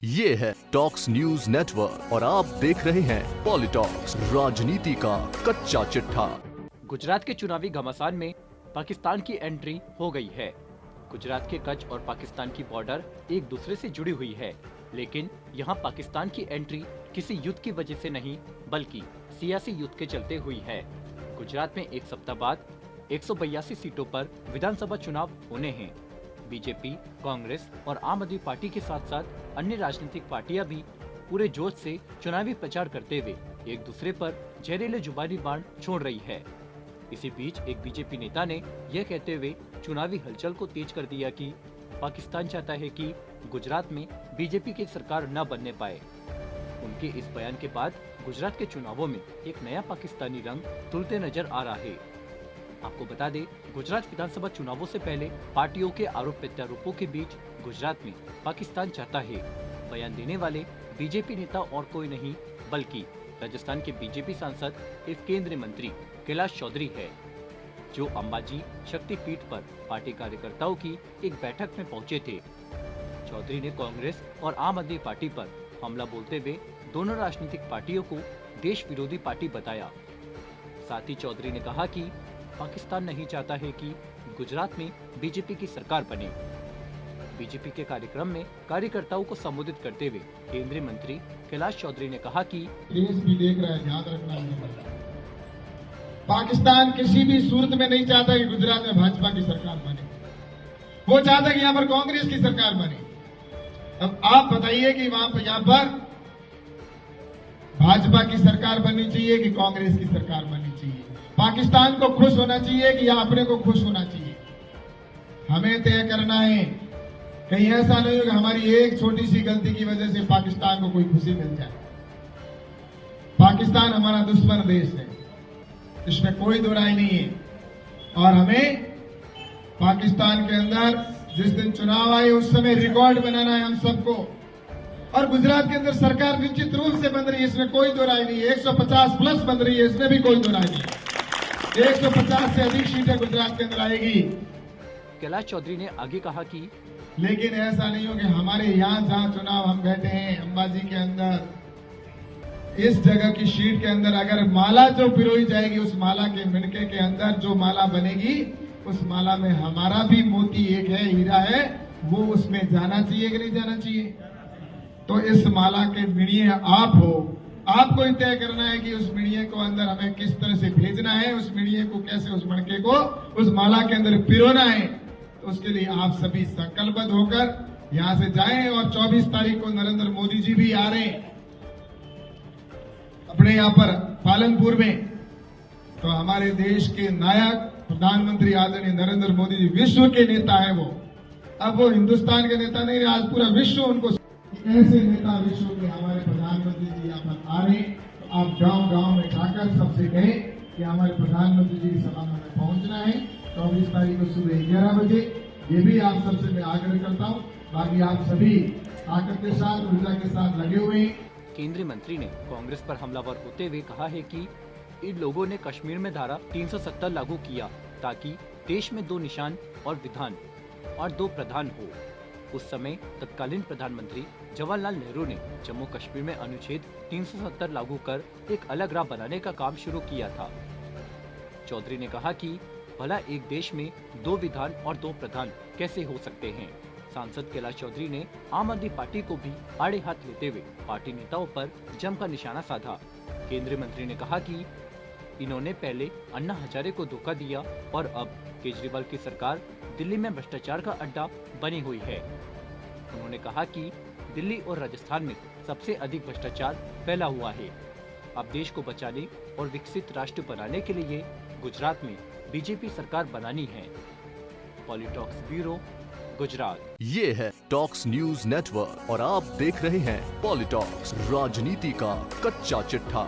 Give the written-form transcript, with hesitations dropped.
ये है talks news network और आप देख रहे हैं पॉलिटॉक्स, राजनीति का कच्चा चिट्ठा। गुजरात के चुनावी घमासान में पाकिस्तान की एंट्री हो गई है। गुजरात के कच्छ और पाकिस्तान की बॉर्डर एक दूसरे से जुड़ी हुई है, लेकिन यहाँ पाकिस्तान की एंट्री किसी युद्ध की वजह से नहीं बल्कि सियासी युद्ध के चलते हुई है। गुजरात में एक सप्ताह बाद 182 सीटों पर विधानसभा चुनाव होने हैं। बीजेपी, कांग्रेस और आम आदमी पार्टी के साथ साथ अन्य राजनीतिक पार्टियां भी पूरे जोश से चुनावी प्रचार करते हुए एक दूसरे पर जहरीले जुबानी बाण छोड़ रही है। इसी बीच एक बीजेपी नेता ने यह कहते हुए चुनावी हलचल को तेज कर दिया कि पाकिस्तान चाहता है कि गुजरात में बीजेपी की सरकार न बनने पाए। उनके इस बयान के बाद गुजरात के चुनावों में एक नया पाकिस्तानी रंग तुलते नजर आ रहा है। आपको बता दें, गुजरात विधानसभा चुनावों से पहले पार्टियों के आरोप प्रत्यारोपों के बीच गुजरात में पाकिस्तान चाहता है बयान देने वाले बीजेपी नेता और कोई नहीं बल्कि राजस्थान के बीजेपी सांसद एवं केंद्रीय मंत्री कैलाश चौधरी है, जो अंबाजी शक्तिपीठ पर पार्टी कार्यकर्ताओं की एक बैठक में पहुंचे थे। चौधरी ने कांग्रेस और आम आदमी पार्टी पर हमला बोलते हुए दोनों राजनीतिक पार्टियों को देश विरोधी पार्टी बताया। साथ ही चौधरी ने कहा कि पाकिस्तान नहीं चाहता है कि गुजरात में बीजेपी की सरकार बने। बीजेपी के कार्यक्रम में कार्यकर्ताओं को संबोधित करते हुए केंद्रीय मंत्री कैलाश चौधरी ने कहा कि देश भी देख रहा है, याद रखना नहीं पड़ता। पाकिस्तान किसी भी सूरत में नहीं चाहता कि गुजरात में भाजपा की सरकार बने, वो चाहता कि यहाँ पर कांग्रेस की सरकार बने। अब आप बताइए कि यहाँ पर भाजपा की सरकार बननी चाहिए कि कांग्रेस की सरकार बननी चाहिए? पाकिस्तान को खुश होना चाहिए कि या अपने को खुश होना चाहिए? हमें तय करना है। कहीं ऐसा नहीं हो कि हमारी एक छोटी सी गलती की वजह से पाकिस्तान को कोई खुशी मिल जाए। पाकिस्तान हमारा दुश्मन देश है, इसमें कोई दो राय नहीं है। और हमें पाकिस्तान के अंदर जिस दिन चुनाव आए उस समय रिकॉर्ड बनाना है हम सबको। और गुजरात के अंदर सरकार निश्चित रूप से बन रही है, इसमें कोई दो राय नहीं है। 150 प्लस बन रही है, इसमें भी कोई दो राय नहीं है। 150 से अधिक सीटें गुजरात के अंदर आएगी। कैलाश चौधरी ने आगे कहा कि लेकिन ऐसा नहीं हो कि हमारे यहाँ जहाँ चुनाव हम बैठे हैं अंबाजी के अंदर, इस जगह की सीट के अंदर अगर माला जो पिरोई जाएगी उस माला के मिनके के अंदर जो माला बनेगी उस माला में हमारा भी मोती एक है, हीरा है, वो उसमें जाना चाहिए कि नहीं जाना चाहिए? तो इस माला के मिणिये आप हो, आपको ही तय करना है कि उस मिणिये को अंदर हमें किस तरह से भेजना है, उस मिणिये को कैसे, उस मणके को उस माला के अंदर पिरोना है। तो उसके लिए आप सभी संकल्पबद्ध होकर यहाँ से जाएं। और 24 तारीख को नरेंद्र मोदी जी भी आ रहे हैं अपने यहाँ पर पालनपुर में। तो हमारे देश के नायक प्रधानमंत्री आदरणीय नरेंद्र मोदी जी विश्व के नेता है। वो अब वो हिंदुस्तान के नेता नहीं, आज पूरा विश्व उनको ऐसे नेता विश्व के हमारे प्रधानमंत्री जी यहाँ पर आ रहे। तो आप गांव गांव में जाकर सबसे कहें कि हमारे प्रधानमंत्री जी की सभा में पहुंचना है 24 तारीख को सुबह 11 बजे। ये भी आप सबसे मैं आग्रह करता हूँ। बाकी आप सभी ताकत के साथ, ऊर्जा के साथ लगे हुए हैं। केंद्रीय मंत्री ने कांग्रेस पर हमलावर होते हुए कहा है कि इन लोगों ने कश्मीर में धारा 370 लागू किया ताकि देश में 2 निशान और विधान और 2 प्रधान हो। उस समय तत्कालीन प्रधानमंत्री जवाहरलाल नेहरू ने जम्मू कश्मीर में अनुच्छेद 370 लागू कर एक अलग राह बनाने का काम शुरू किया था। चौधरी ने कहा कि भला एक देश में 2 विधान और 2 प्रधान कैसे हो सकते हैं? सांसद कैलाश चौधरी ने आम आदमी पार्टी को भी आड़े हाथ लेते हुए पार्टी नेताओं पर जमकर निशाना साधा। केंद्रीय मंत्री ने कहा कि इन्होंने पहले अन्ना हजारे को धोखा दिया और अब केजरीवाल की सरकार दिल्ली में भ्रष्टाचार का अड्डा बनी हुई है। उन्होंने कहा कि दिल्ली और राजस्थान में सबसे अधिक भ्रष्टाचार फैला हुआ है। अब देश को बचाने और विकसित राष्ट्र बनाने के लिए गुजरात में बीजेपी सरकार बनानी है। पॉलिटॉक्स ब्यूरो, गुजरात। ये है टॉक्स न्यूज नेटवर्क और आप देख रहे हैं पॉलिटॉक्स, राजनीति का कच्चा चिट्ठा।